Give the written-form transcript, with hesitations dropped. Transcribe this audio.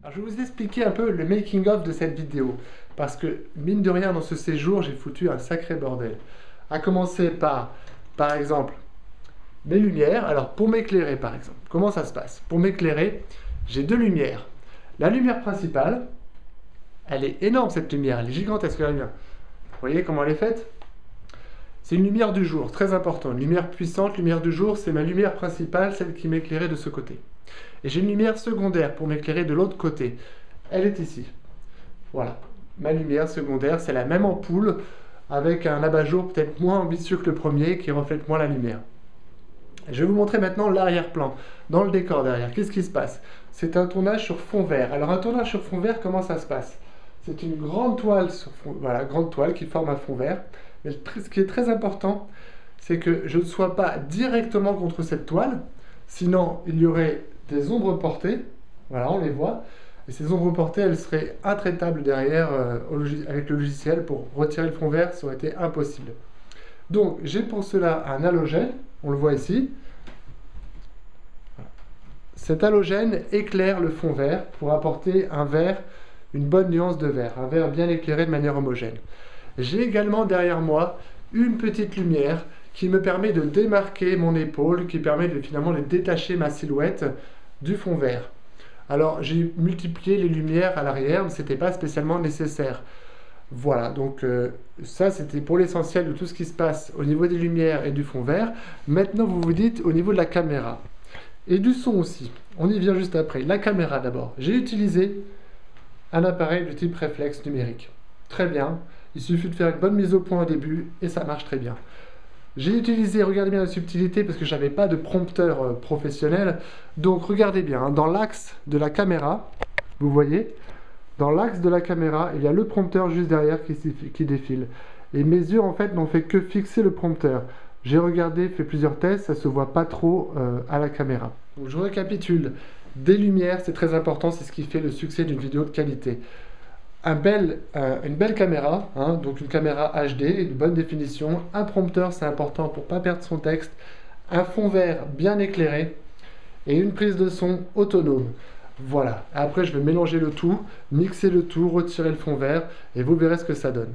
Alors, je vais vous expliquer un peu le making of de cette vidéo, parce que mine de rien dans ce séjour j'ai foutu un sacré bordel. À commencer par exemple, mes lumières. Alors pour m'éclairer par exemple, comment ça se passe? Pour m'éclairer, j'ai deux lumières. La lumière principale, elle est énorme cette lumière, elle est gigantesque la lumière. Vous voyez comment elle est faite? C'est une lumière du jour, très important, une lumière puissante, lumière du jour, c'est ma lumière principale, celle qui m'éclairait de ce côté. Et j'ai une lumière secondaire pour m'éclairer de l'autre côté. Elle est ici. Voilà. Ma lumière secondaire, c'est la même ampoule avec un abat-jour peut-être moins ambitieux que le premier qui reflète moins la lumière. Je vais vous montrer maintenant l'arrière-plan, dans le décor derrière. Qu'est-ce qui se passe? C'est un tournage sur fond vert. Alors un tournage sur fond vert, comment ça se passe? C'est une grande toile sur fond, voilà, grande toile qui forme un fond vert. Mais ce qui est très important, c'est que je ne sois pas directement contre cette toile, sinon il y aurait des ombres portées, voilà, on les voit, et ces ombres portées, elles seraient intraitables derrière avec le logiciel. Pour retirer le fond vert, ça aurait été impossible. Donc j'ai pour cela un halogène, on le voit ici. Cet halogène éclaire le fond vert pour apporter un vert, une bonne nuance de vert, un vert bien éclairé de manière homogène. J'ai également derrière moi une petite lumière qui me permet de démarquer mon épaule, qui permet finalement de détacher ma silhouette du fond vert. Alors j'ai multiplié les lumières à l'arrière, mais ce n'était pas spécialement nécessaire. Voilà, donc ça c'était pour l'essentiel de tout ce qui se passe au niveau des lumières et du fond vert. Maintenant vous vous dites au niveau de la caméra et du son aussi. On y vient juste après. La caméra d'abord. J'ai utilisé un appareil de type réflexe numérique. Très bien, il suffit de faire une bonne mise au point au début et ça marche très bien. J'ai utilisé, regardez bien la subtilité, parce que je n'avais pas de prompteur professionnel. Donc regardez bien, hein, dans l'axe de la caméra, vous voyez, dans l'axe de la caméra, il y a le prompteur juste derrière qui défile. Et mes yeux, en fait, n'ont fait que fixer le prompteur. J'ai regardé, fait plusieurs tests, ça ne se voit pas trop à la caméra. Donc je récapitule. Des lumières, c'est très important, c'est ce qui fait le succès d'une vidéo de qualité. Une belle caméra, hein, donc une caméra HD, de bonne définition, un prompteur, c'est important pour ne pas perdre son texte, un fond vert bien éclairé et une prise de son autonome. Voilà, après je vais mélanger le tout, mixer le tout, retirer le fond vert et vous verrez ce que ça donne.